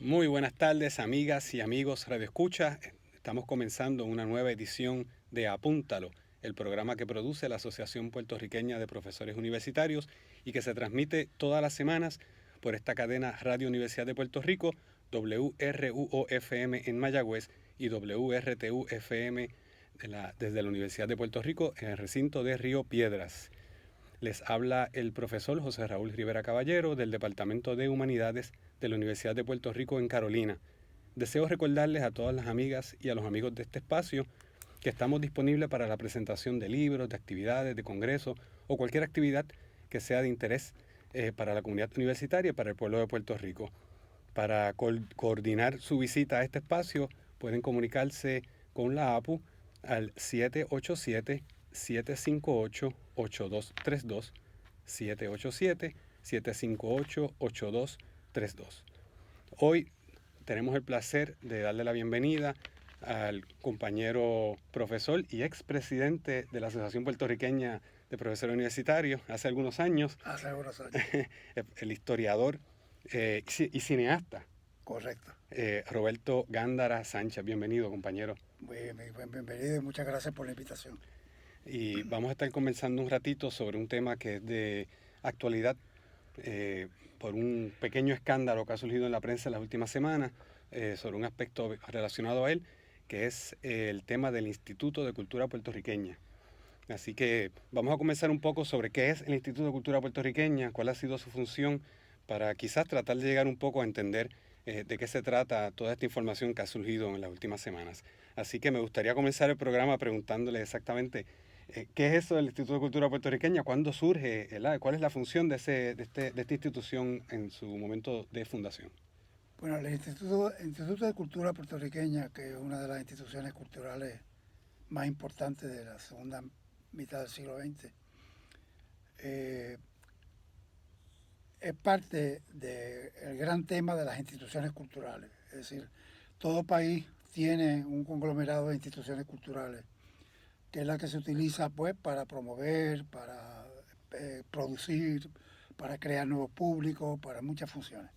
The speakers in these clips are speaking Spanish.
Muy buenas tardes, amigas y amigos Radio Escucha. Estamos comenzando una nueva edición de Apúntalo, el programa que produce la Asociación Puertorriqueña de Profesores Universitarios y que se transmite todas las semanas por esta cadena Radio Universidad de Puerto Rico, WRUO-FM en Mayagüez y WRTU-FM desde la Universidad de Puerto Rico en el recinto de Río Piedras. Les habla el profesor José Raúl Rivera Caballero del Departamento de Humanidades de la Universidad de Puerto Rico en Carolina. Deseo recordarles a todas las amigas y a los amigos de este espacio que estamos disponibles para la presentación de libros, de actividades, de congresos o cualquier actividad que sea de interés para la comunidad universitaria y para el pueblo de Puerto Rico. Para coordinar su visita a este espacio pueden comunicarse con la APU al 787-758-8232, 787-758-8232. Hoy tenemos el placer de darle la bienvenida al compañero profesor y expresidente de la Asociación Puertorriqueña de Profesores Universitarios hace algunos años, el historiador y cineasta. Correcto. Roberto Gándara Sánchez. Bienvenido, compañero. Bienvenido y muchas gracias por la invitación. Y vamos a estar conversando un ratito sobre un tema que es de actualidad por un pequeño escándalo que ha surgido en la prensa en las últimas semanas sobre un aspecto relacionado a él, que es el tema del Instituto de Cultura Puertorriqueña. Así que vamos a comenzar un poco sobre qué es el Instituto de Cultura Puertorriqueña, cuál ha sido su función, para quizás tratar de llegar un poco a entender de qué se trata toda esta información que ha surgido en las últimas semanas. Así que me gustaría comenzar el programa preguntándole exactamente qué es eso del Instituto de Cultura Puertorriqueña, cuándo surge, cuál es la función de esta institución en su momento de fundación. Bueno, el Instituto de Cultura Puertorriqueña, que es una de las instituciones culturales más importantes de la segunda mitad del siglo XX, es parte del gran tema de las instituciones culturales. Es decir, todo país tiene un conglomerado de instituciones culturales, que es la que se utiliza pues para promover, para producir, para crear nuevos públicos, para muchas funciones.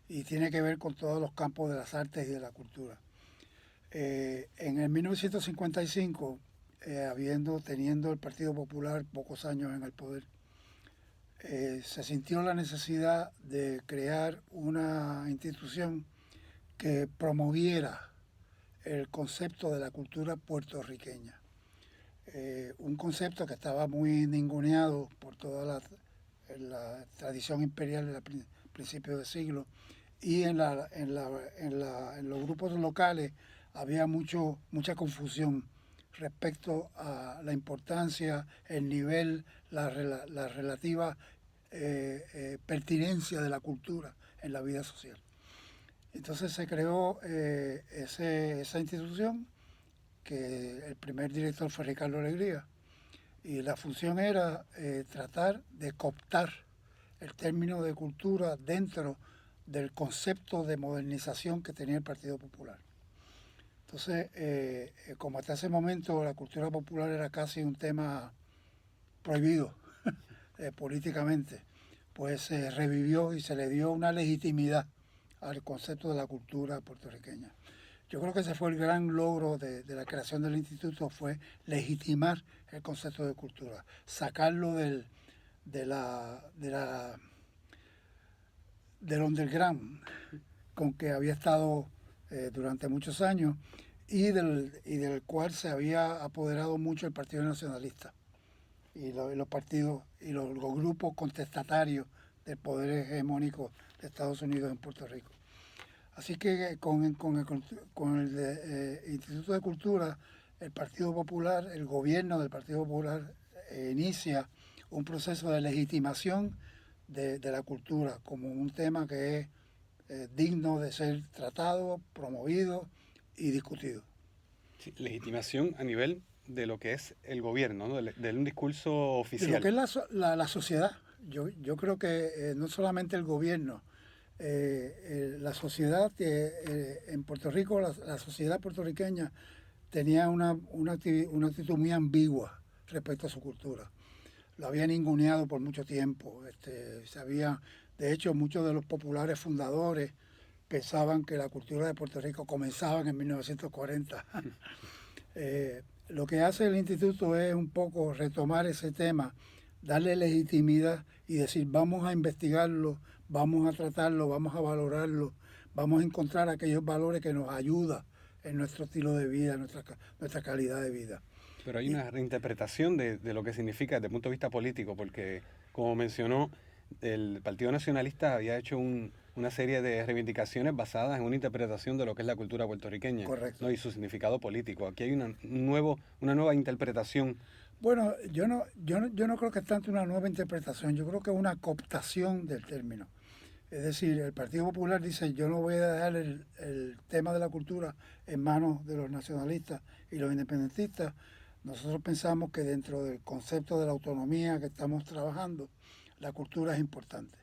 Y tiene que ver con todos los campos de las artes y de la cultura. En el 1955, teniendo el Partido Popular pocos años en el poder, se sintió la necesidad de crear una institución que promoviera el concepto de la cultura puertorriqueña. Un concepto que estaba muy ninguneado por toda la tradición imperial del principio de siglo, y en los grupos locales había mucha confusión respecto a la importancia, el nivel, la relativa pertinencia de la cultura en la vida social. Entonces se creó esa institución, que el primer director fue Ricardo Alegría, y la función era tratar de cooptar el término de cultura dentro del concepto de modernización que tenía el Partido Popular. Entonces, como hasta ese momento la cultura popular era casi un tema prohibido políticamente, pues se revivió y se le dio una legitimidad al concepto de la cultura puertorriqueña. Yo creo que ese fue el gran logro de la creación del instituto, fue legitimar el concepto de cultura, sacarlo del underground con que había estado durante muchos años, y del cual se había apoderado mucho el Partido Nacionalista y los partidos y los grupos contestatarios del poder hegemónico de Estados Unidos en Puerto Rico. Así que con el Instituto de Cultura, el Partido Popular, el gobierno del Partido Popular inicia un proceso de legitimación de la cultura como un tema que es digno de ser tratado, promovido y discutido. Sí, legitimación a nivel de lo que es el gobierno, ¿no? de un discurso oficial. De lo que es la sociedad. Yo creo que no solamente el gobierno, la sociedad en Puerto Rico, la sociedad puertorriqueña tenía una actitud muy ambigua respecto a su cultura. Lo había ninguneado por mucho tiempo. De hecho, muchos de los populares fundadores pensaban que la cultura de Puerto Rico comenzaba en 1940. Lo que hace el instituto es un poco retomar ese tema, darle legitimidad y decir vamos a investigarlo, vamos a tratarlo, vamos a valorarlo, vamos a encontrar aquellos valores que nos ayudan en nuestro estilo de vida, en nuestra calidad de vida. Pero hay una reinterpretación de lo que significa desde el punto de vista político, porque como mencionó, el Partido Nacionalista había hecho una serie de reivindicaciones basadas en una interpretación de lo que es la cultura puertorriqueña, Correcto. ¿no? Y su significado político. Aquí hay una nueva interpretación. Bueno, yo no creo que es tanto una nueva interpretación, yo creo que es una cooptación del término. Es decir, el Partido Popular dice, yo no voy a dejar el tema de la cultura en manos de los nacionalistas y los independentistas. Nosotros pensamos que dentro del concepto de la autonomía que estamos trabajando, la cultura es importante.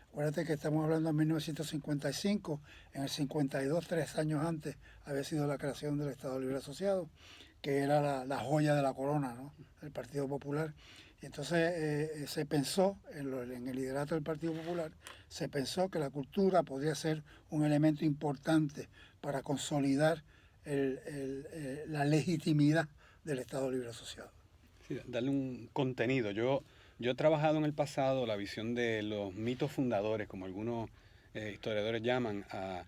Acuérdate que estamos hablando de 1955, en el 52, 3 años antes, había sido la creación del Estado Libre Asociado, que era la joya de la corona, ¿no?, del Partido Popular. Y entonces se pensó, en el liderato del Partido Popular, se pensó que la cultura podría ser un elemento importante para consolidar la legitimidad del Estado Libre Asociado. Sí, darle un contenido. Yo he trabajado en el pasado la visión de los mitos fundadores, como algunos historiadores llaman, a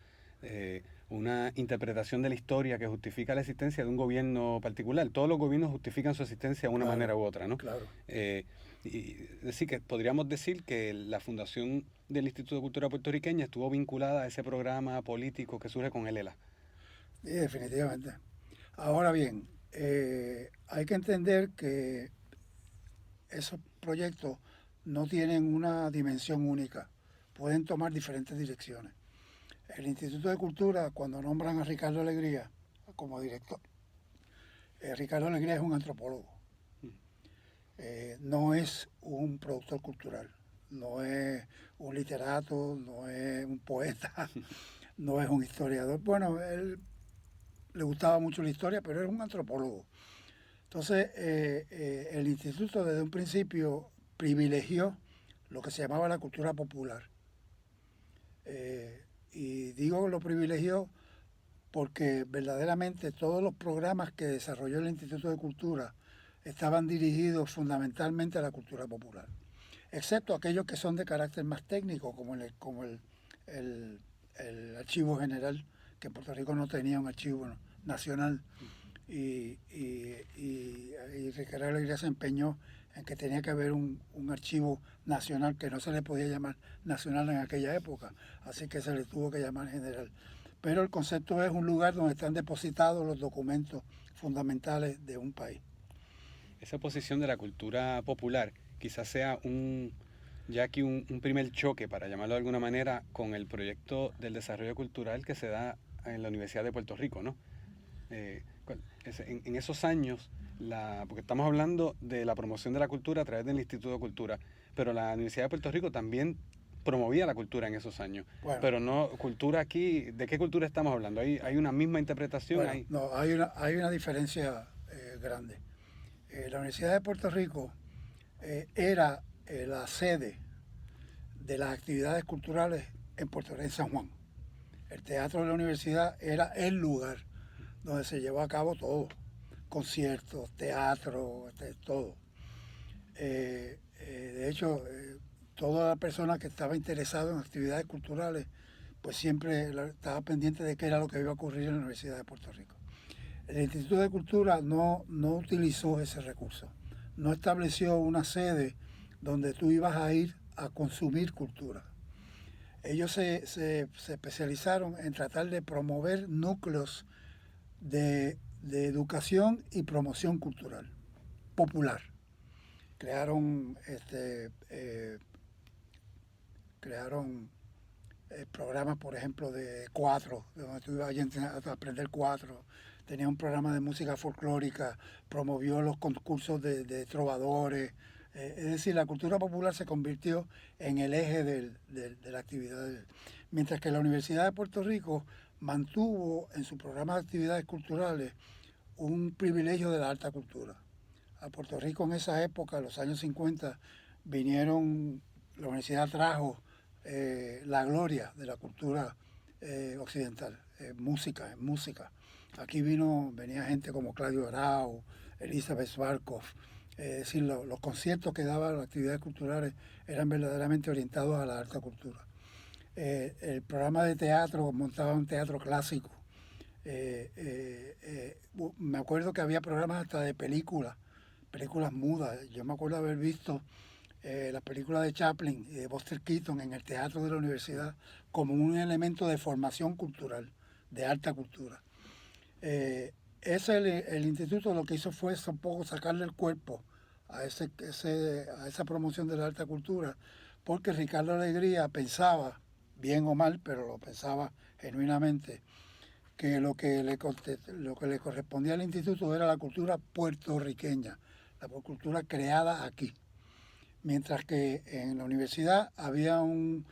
una interpretación de la historia que justifica la existencia de un gobierno particular. Todos los gobiernos justifican su existencia de una manera u otra, ¿no? Claro. Y decir que podríamos decir que la fundación del Instituto de Cultura Puertorriqueña estuvo vinculada a ese programa político que surge con el ELA. Sí, definitivamente. Ahora bien, hay que entender que esos proyectos no tienen una dimensión única, pueden tomar diferentes direcciones. El Instituto de Cultura, cuando nombran a Ricardo Alegría como director, Ricardo Alegría es un antropólogo, no es un productor cultural, no es un literato, no es un poeta, no es un historiador. Bueno, él le gustaba mucho la historia, pero era un antropólogo. Entonces, el instituto desde un principio privilegió lo que se llamaba la cultura popular. Y digo lo privilegió porque verdaderamente todos los programas que desarrolló el Instituto de Cultura estaban dirigidos fundamentalmente a la cultura popular, excepto aquellos que son de carácter más técnico, como el Archivo General, que en Puerto Rico no tenía un archivo nacional, y Ricardo Alegría se empeñó en que tenía que haber un archivo nacional que no se le podía llamar nacional en aquella época, así que se le tuvo que llamar general. Pero el concepto es un lugar donde están depositados los documentos fundamentales de un país. Esa posición de la cultura popular quizás sea ya aquí un primer choque, para llamarlo de alguna manera, con el proyecto del desarrollo cultural que se da en la Universidad de Puerto Rico, ¿no? En esos años, porque estamos hablando de la promoción de la cultura a través del Instituto de Cultura, pero la Universidad de Puerto Rico también promovía la cultura en esos años. Bueno, pero no, cultura aquí, ¿de qué cultura estamos hablando? ¿Hay una misma interpretación bueno, ahí? no, hay una diferencia grande. La Universidad de Puerto Rico era la sede de las actividades culturales en San Juan. El teatro de la universidad era el lugar donde se llevó a cabo todo, conciertos, teatro, todo. De hecho, toda la persona que estaba interesada en actividades culturales, pues siempre estaba pendiente de qué era lo que iba a ocurrir en la Universidad de Puerto Rico. El Instituto de Cultura no utilizó ese recurso, no estableció una sede donde tú ibas a ir a consumir cultura. Ellos se especializaron en tratar de promover núcleos de educación y promoción cultural popular. Crearon programas, por ejemplo, de cuatro, donde tú ibas a aprender cuatro. Tenía un programa de música folclórica, promovió los concursos de trovadores. Es decir, la cultura popular se convirtió en el eje de la actividad. Mientras que la Universidad de Puerto Rico mantuvo en su programa de actividades culturales un privilegio de la alta cultura. A Puerto Rico en esa época, en los años 50, la universidad trajo la gloria de la cultura occidental, música, en música. Aquí venía gente como Claudio Arau, Elizabeth Barkov, es decir, los conciertos que daban, las actividades culturales eran verdaderamente orientados a la alta cultura. El programa de teatro montaba un teatro clásico. Me acuerdo que había programas hasta de películas mudas. Yo me acuerdo haber visto las películas de Chaplin y de Buster Keaton en el teatro de la universidad como un elemento de formación cultural, de alta cultura. El instituto lo que hizo fue un poco sacarle el cuerpo a esa promoción de la alta cultura, porque Ricardo Alegría pensaba, bien o mal, pero lo pensaba genuinamente, que lo que le correspondía al instituto era la cultura puertorriqueña, la cultura creada aquí. Mientras que en la universidad había un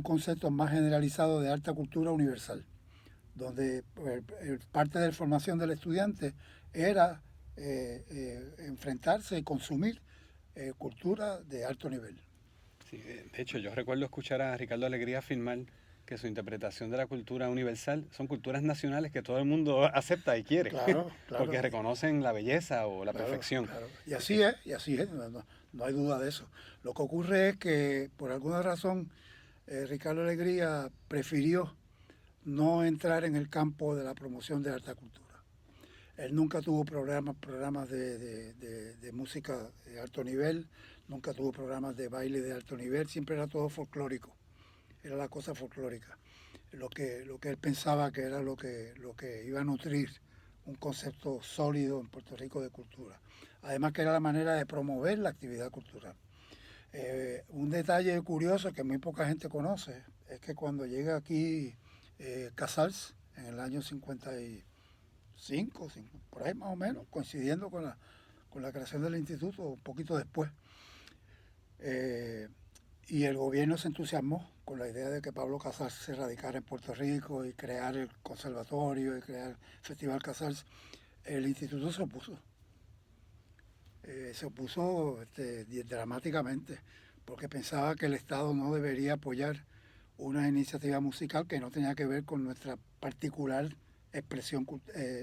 concepto más generalizado de alta cultura universal, donde parte de la formación del estudiante era enfrentarse y consumir cultura de alto nivel. Sí, de hecho, yo recuerdo escuchar a Ricardo Alegría afirmar que su interpretación de la cultura universal son culturas nacionales que todo el mundo acepta y quiere, Claro, claro. porque reconocen la belleza o la perfección. Claro. Y así es, no hay duda de eso. Lo que ocurre es que por alguna razón Ricardo Alegría prefirió no entrar en el campo de la promoción de la alta cultura. Él nunca tuvo programas de música de alto nivel, nunca tuvo programas de baile de alto nivel, siempre era todo folclórico, era la cosa folclórica. Lo que él pensaba que era lo que iba a nutrir un concepto sólido en Puerto Rico de cultura. Además que era la manera de promover la actividad cultural. Un detalle curioso que muy poca gente conoce es que cuando llega aquí Casals en el año 55, por ahí más o menos, coincidiendo con la creación del instituto, un poquito después, y el gobierno se entusiasmó con la idea de que Pablo Casals se radicara en Puerto Rico y crear el conservatorio y crear el Festival Casals. El instituto se opuso. Dramáticamente, porque pensaba que el Estado no debería apoyar una iniciativa musical que no tenía que ver con nuestra particular expresión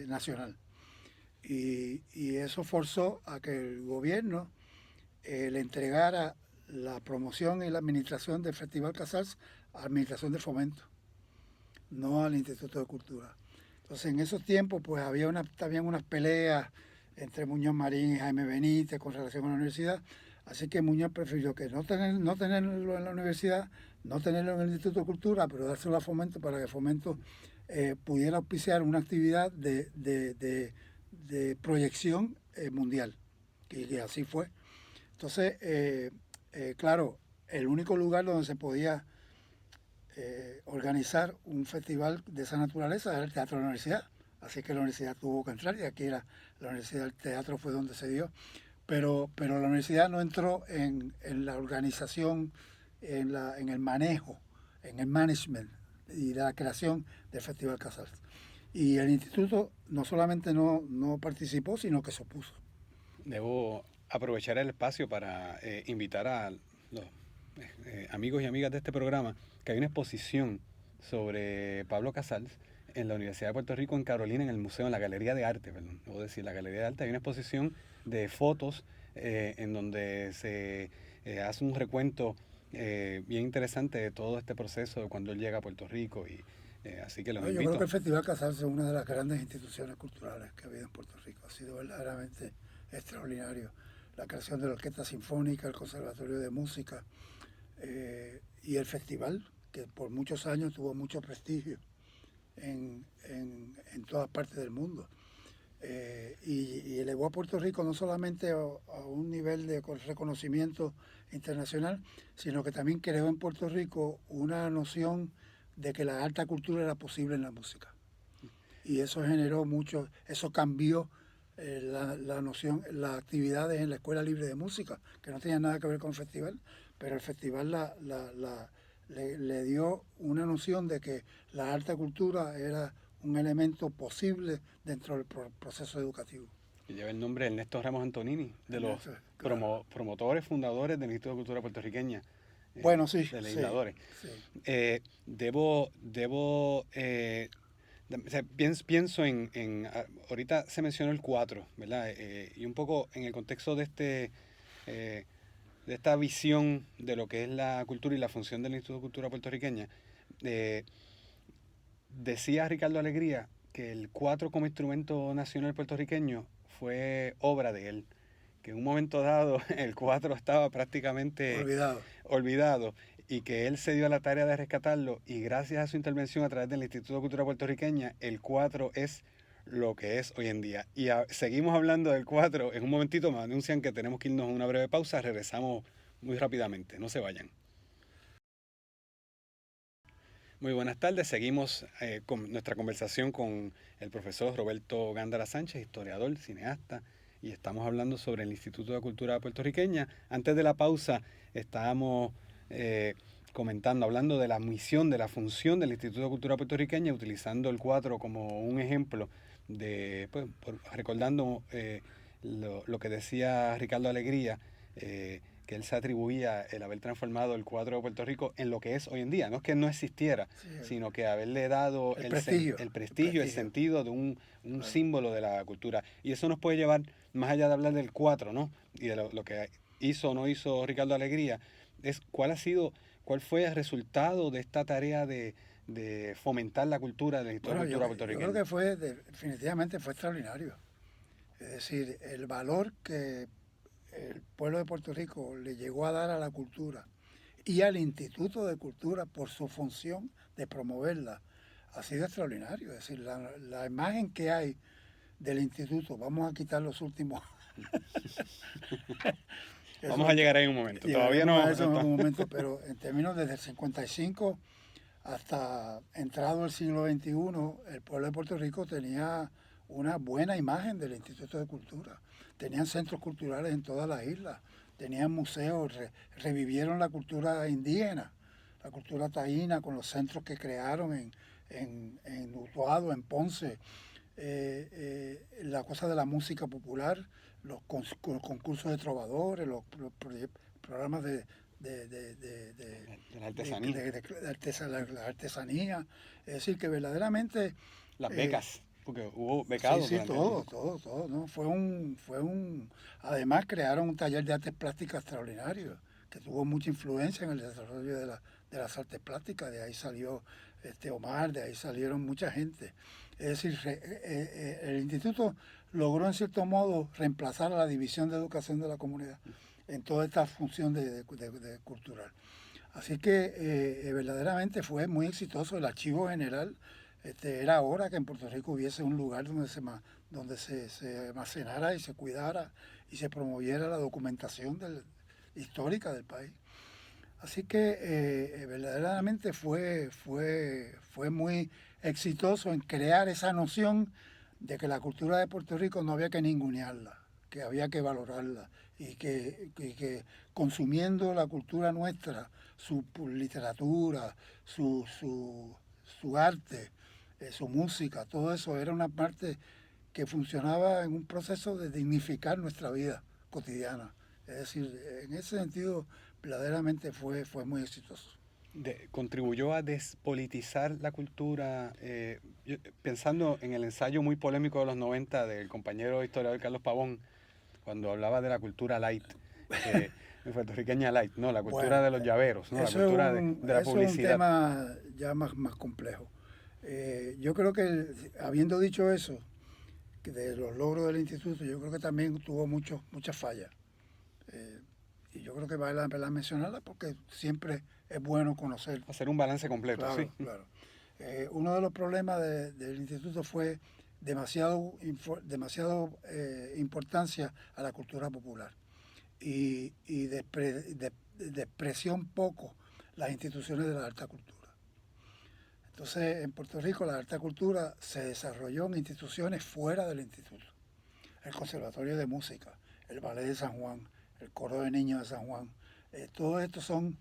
nacional. Y eso forzó a que el gobierno le entregara la promoción y la administración del Festival Casals a la Administración de Fomento, no al Instituto de Cultura. Entonces en esos tiempos pues había también unas peleas entre Muñoz Marín y Jaime Benítez con relación a la universidad, así que Muñoz prefirió que no tenerlo en la universidad, no tenerlo en el Instituto de Cultura, pero dárselo a Fomento para que Fomento pudiera auspiciar una actividad de proyección mundial, y así fue. Entonces, claro, el único lugar donde se podía organizar un festival de esa naturaleza era el Teatro de la Universidad. Así que la universidad tuvo que entrar y aquí era la universidad, el teatro fue donde se dio. Pero la universidad no entró en la organización, en el manejo, en el management y la creación del Festival Casals. Y el instituto no solamente no participó, sino que se opuso. Debo aprovechar el espacio para invitar a los amigos y amigas de este programa que hay una exposición sobre Pablo Casals en la Universidad de Puerto Rico en Carolina, en el museo, en la Galería de Arte, perdón, debo decir, la Galería de Arte. Hay una exposición de fotos en donde se hace un recuento bien interesante de todo este proceso de cuando él llega a Puerto Rico y así que los invito. Yo creo que el Festival Casals es una de las grandes instituciones culturales que ha habido en Puerto Rico. Ha sido verdaderamente extraordinario. La creación de la Orquesta Sinfónica, el Conservatorio de Música y el festival, que por muchos años tuvo mucho prestigio en todas partes del mundo. Y elevó a Puerto Rico no solamente a un nivel de reconocimiento internacional, sino que también creó en Puerto Rico una noción de que la alta cultura era posible en la música. Y eso generó mucho, eso cambió la noción, las actividades en la Escuela Libre de Música, que no tenían nada que ver con el festival, pero el festival le dio una noción de que la alta cultura era un elemento posible dentro del proceso educativo. Y lleva el nombre de Ernesto Ramos Antonini, de los promotores, fundadores del Instituto de Cultura Puertorriqueña. Bueno, sí, de legisladores. sí. O sea, pienso ahorita se mencionó el 4, ¿verdad? Y un poco en el contexto eh, de esta visión de lo que es la cultura y la función del Instituto de Cultura Puertorriqueña. eh, Decía Ricardo Alegría que el 4 como instrumento nacional puertorriqueño fue obra de él, que en un momento dado el 4 estaba prácticamente Olvidado. olvidado y que él se dio a la tarea de rescatarlo, y gracias a su intervención a través del Instituto de Cultura Puertorriqueña, el 4 es lo que es hoy en día. Y seguimos hablando del 4. En un momentito me anuncian que tenemos que irnos a una breve pausa. Regresamos muy rápidamente. No se vayan. Muy buenas tardes. Seguimos con nuestra conversación con el profesor Roberto Gándara Sánchez, historiador, cineasta, y estamos hablando sobre el Instituto de Cultura Puertorriqueña. Antes de la pausa estábamos hablando de la misión, de la función del Instituto de Cultura Puertorriqueña, utilizando el 4 como un ejemplo recordando lo que decía Ricardo Alegría, que él se atribuía el haber transformado el 4 de Puerto Rico en lo que es hoy en día. No es que no existiera, Sí, sino que haberle dado el prestigio, el sentido de un claro. símbolo de la cultura. Y eso nos puede llevar, más allá de hablar del 4, ¿no? Y de lo que hizo o no hizo Ricardo Alegría, es cuál fue el resultado de esta tarea de fomentar la cultura del Instituto Bueno, de Cultura yo Puertorriqueña. creo que definitivamente fue extraordinario. Es decir, el valor que el pueblo de Puerto Rico le llegó a dar a la cultura y al Instituto de Cultura por su función de promoverla ha sido extraordinario. Es decir, la imagen que hay del instituto, vamos a quitar los últimos. Vamos a llegar ahí en un momento. Todavía Llegaremos no. a eso en algún momento, pero en términos desde el 55 hasta entrado el siglo XXI, el pueblo de Puerto Rico tenía una buena imagen del Instituto de Cultura. Tenían centros culturales en todas las islas, tenían museos, revivieron la cultura indígena, la cultura taína con los centros que crearon en Utuado, en Ponce, la cosa de la música popular, los concursos de trovadores, los programas De la artesanía. la artesanía. Es decir, que verdaderamente... Las becas, porque hubo Sí, becados sí, durante todo, ¿no? Además crearon un taller de artes plásticas extraordinario, que tuvo mucha influencia en el desarrollo de las artes plásticas. De ahí salió Omar, de ahí salieron mucha gente. Es decir, el instituto logró en cierto modo reemplazar a la División de Educación de la Comunidad en toda esta función de cultural. Así que verdaderamente fue muy exitoso. El Archivo General, era hora que en Puerto Rico hubiese un lugar donde se almacenara y se cuidara y se promoviera la documentación histórica del país. Así que verdaderamente fue muy exitoso en crear esa noción de que la cultura de Puerto Rico no había que ningunearla, que había que valorarla y que consumiendo la cultura nuestra, su literatura, su arte, su música, todo eso era una parte que funcionaba en un proceso de dignificar nuestra vida cotidiana. Es decir, en ese sentido, verdaderamente fue muy exitoso. Contribuyó a despolitizar la cultura, pensando en el ensayo muy polémico de los 90 del compañero historiador Carlos Pavón, cuando hablaba de la cultura light, puertorriqueña light, no, la cultura Bueno, de los llaveros, no, la eso cultura de la es un publicidad. tema ya más complejo. Yo creo que, habiendo dicho eso, que de los logros del instituto, yo creo que también tuvo muchas fallas. Y yo creo que vale la pena mencionarla porque siempre es bueno conocer. Hacer un balance completo, Claro, sí. claro. Uno de los problemas del instituto fue demasiado importancia a la cultura popular y despreció un poco las instituciones de la alta cultura. Entonces, en Puerto Rico la alta cultura se desarrolló en instituciones fuera del instituto. El Conservatorio de Música, el Ballet de San Juan, el Coro de Niños de San Juan. Todos estos son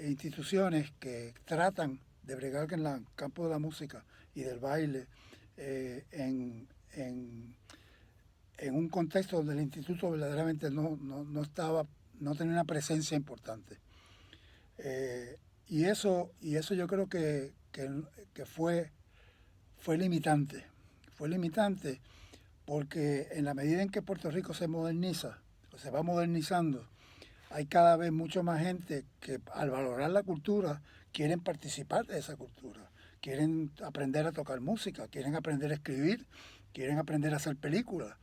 instituciones que tratan de bregar en el campo de la música y del baile en un contexto donde el instituto verdaderamente no tenía una presencia importante. Y eso yo creo que fue limitante. Fue limitante porque en la medida en que Puerto Rico se moderniza, o se va modernizando, hay cada vez mucho más gente que al valorar la cultura quieren participar de esa cultura, quieren aprender a tocar música, quieren aprender a escribir, quieren aprender a hacer películas.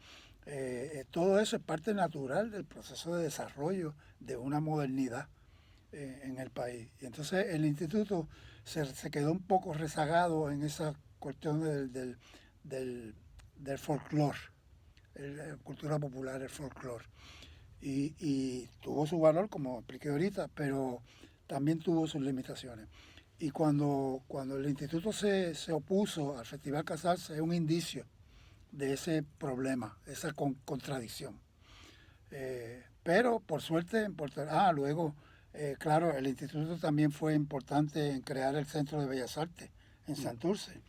Todo eso es parte natural del proceso de desarrollo de una modernidad en el país. Y entonces el instituto se quedó un poco rezagado en esa cuestión del, del folclore, la cultura popular, el folclore. Y tuvo su valor, como expliqué ahorita, pero también tuvo sus limitaciones. Y cuando el instituto se opuso al Festival Casarse, es un indicio de ese problema, esa contradicción. Pero por suerte, luego, claro, el instituto también fue importante en crear el Centro de Bellas Artes en Santurce,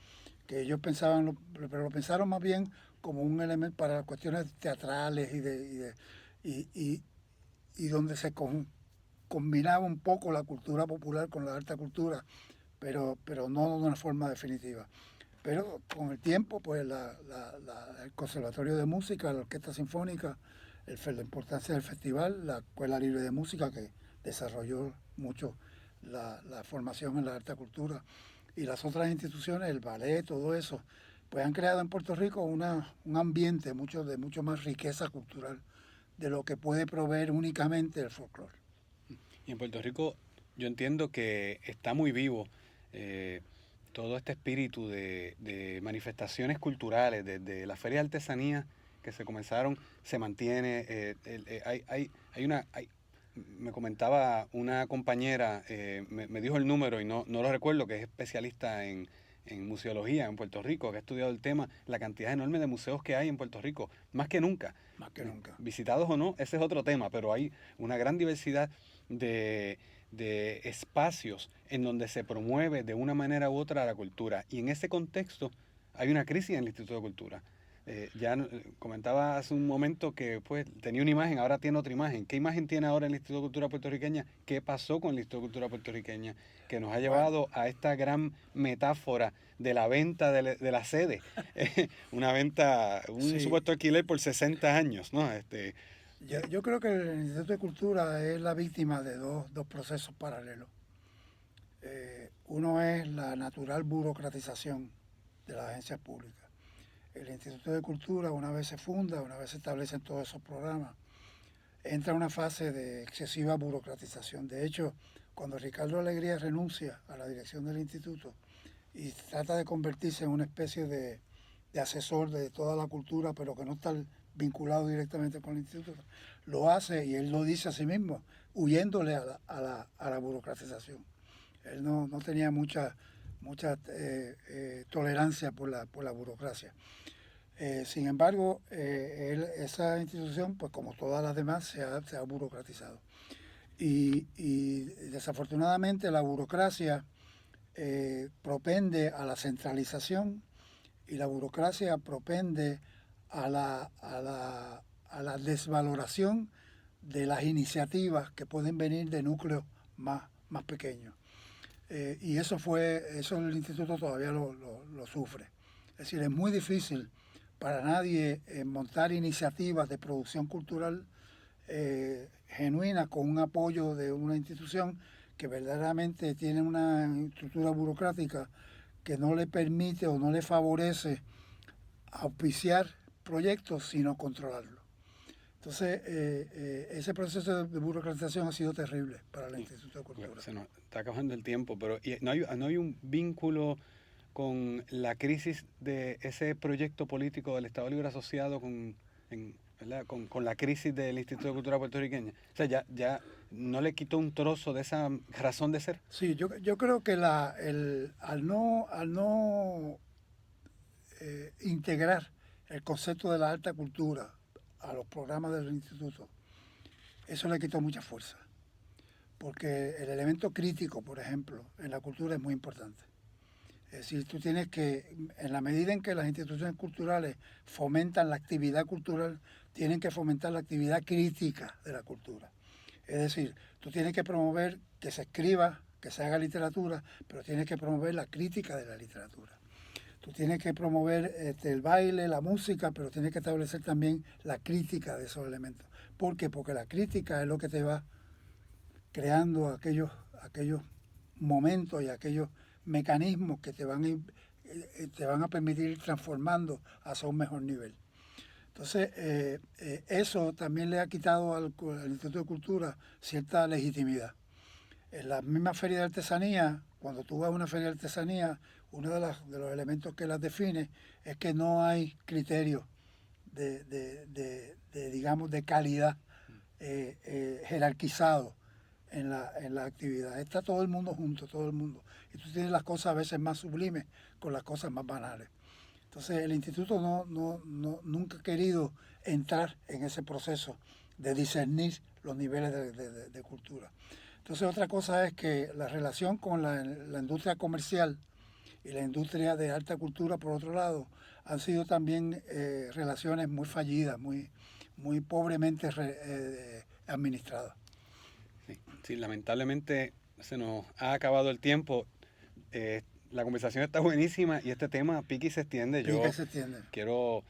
que ellos pensaban, pero lo pensaron más bien como un elemento para cuestiones teatrales y, y, y donde combinaba un poco la cultura popular con la alta cultura, pero no de una forma definitiva. Pero con el tiempo, pues el Conservatorio de Música, la Orquesta Sinfónica, la importancia del festival, la Escuela Libre de Música, que desarrolló mucho la formación en la alta cultura, y las otras instituciones, el ballet, todo eso, pues han creado en Puerto Rico un ambiente de mucho más riqueza cultural de lo que puede proveer únicamente el folclore. Y en Puerto Rico yo entiendo que está muy vivo eh, todo este espíritu de manifestaciones culturales, desde la Feria de Artesanía que se comenzaron, se mantiene. Me comentaba una compañera, me dijo el número y no lo recuerdo, que es especialista en museología en Puerto Rico, que ha estudiado el tema, la cantidad enorme de museos que hay en Puerto Rico, más que nunca. Más que nunca. Visitados o no, ese es otro tema, pero hay una gran diversidad de espacios en donde se promueve de una manera u otra la cultura. Y en ese contexto hay una crisis en el Instituto de Cultura. Comentaba hace un momento que pues tenía una imagen, ahora tiene otra imagen. ¿Qué imagen tiene ahora el Instituto de Cultura puertorriqueña? ¿Qué pasó con el Instituto de Cultura puertorriqueña? Que nos ha llevado a esta gran metáfora de la venta de la sede. Una venta, un Sí, supuesto alquiler por 60 años, ¿no? yo creo que el Instituto de Cultura es la víctima de dos procesos paralelos. Uno es la natural burocratización de las agencias públicas. El Instituto de Cultura, una vez se funda, una vez se establecen todos esos programas, entra una fase de excesiva burocratización. De hecho, cuando Ricardo Alegría renuncia a la dirección del instituto y trata de convertirse en una especie de asesor de toda la cultura, pero que no está vinculado directamente con el instituto, lo hace y él lo dice a sí mismo, huyéndole a la burocratización. Él no tenía mucha tolerancia por la burocracia. Sin embargo, esa institución, pues como todas las demás, se ha burocratizado. Y desafortunadamente la burocracia propende a la centralización y la burocracia propende a la desvaloración de las iniciativas que pueden venir de núcleos más pequeños. Y eso el instituto todavía lo sufre. Es decir, es muy difícil para nadie montar iniciativas de producción cultural genuina con un apoyo de una institución que verdaderamente tiene una estructura burocrática que no le permite o no le favorece auspiciar proyectos, sino controlarlos. Entonces, ese proceso de burocratización ha sido terrible para el Instituto de Cultura. Se nos está acabando el tiempo, pero no hay un vínculo con la crisis de ese proyecto político del Estado Libre Asociado con la crisis del Instituto de Cultura puertorriqueña. O sea, ya no le quitó un trozo de esa razón de ser. Sí, yo creo que al no integrar el concepto de la alta cultura a los programas del instituto, eso le quitó mucha fuerza. Porque el elemento crítico, por ejemplo, en la cultura es muy importante. Es decir, tú tienes que, en la medida en que las instituciones culturales fomentan la actividad cultural, tienen que fomentar la actividad crítica de la cultura. Es decir, tú tienes que promover que se escriba, que se haga literatura, pero tienes que promover la crítica de la literatura. Tú tienes que promover el baile, la música, pero tienes que establecer también la crítica de esos elementos. ¿Por qué? Porque la crítica es lo que te va creando aquellos momentos y aquellos mecanismos que te van a permitir ir transformando hacia un mejor nivel. Entonces, eso también le ha quitado al Instituto de Cultura cierta legitimidad. En la misma feria de artesanía, cuando tú vas a una feria de artesanía, uno de los elementos que las define es que no hay criterios digamos, de calidad jerarquizado en la actividad. Está todo el mundo junto, todo el mundo. Y tú tienes las cosas a veces más sublimes con las cosas más banales. Entonces el instituto nunca ha querido entrar en ese proceso de discernir los niveles de cultura. Entonces otra cosa es que la relación con la industria comercial y la industria de alta cultura, por otro lado, han sido también relaciones muy fallidas, muy pobremente administradas. Sí, lamentablemente se nos ha acabado el tiempo. La conversación está buenísima y este tema pique y se extiende. Yo quiero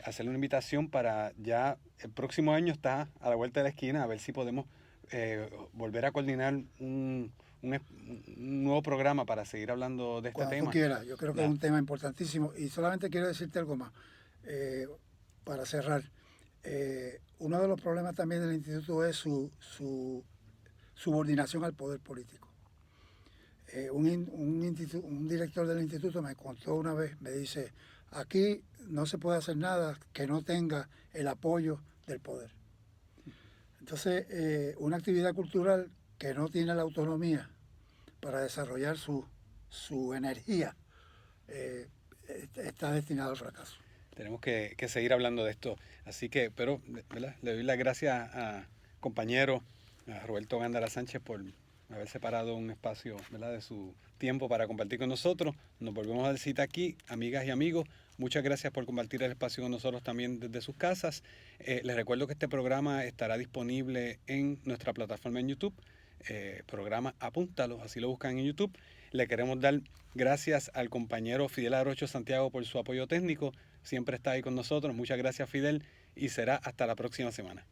hacerle una invitación para ya el próximo año está a la vuelta de la esquina, a ver si podemos volver a coordinar un nuevo programa para seguir hablando de este Cuando tema. Tú quieras, yo creo que es un tema importantísimo. Y solamente quiero decirte algo más para cerrar. Uno de los problemas también del instituto es su subordinación al poder político. Un director del instituto me contó una vez, me dice, aquí no se puede hacer nada que no tenga el apoyo del poder. Entonces, una actividad cultural que no tiene la autonomía para desarrollar su energía está destinada al fracaso. Tenemos que seguir hablando de esto. Así que, pero, ¿verdad? Le doy las gracias a compañero, a Roberto Gándara Sánchez, por haber separado un espacio, ¿verdad?, de su tiempo para compartir con nosotros. Nos volvemos a dar cita aquí, amigas y amigos. Muchas gracias por compartir el espacio con nosotros también desde sus casas. Les recuerdo que este programa estará disponible en nuestra plataforma en YouTube. Programa Apúntalo, así lo buscan en YouTube. Le queremos dar gracias al compañero Fidel Arocho Santiago por su apoyo técnico. Siempre está ahí con nosotros. Muchas gracias, Fidel, y será hasta la próxima semana.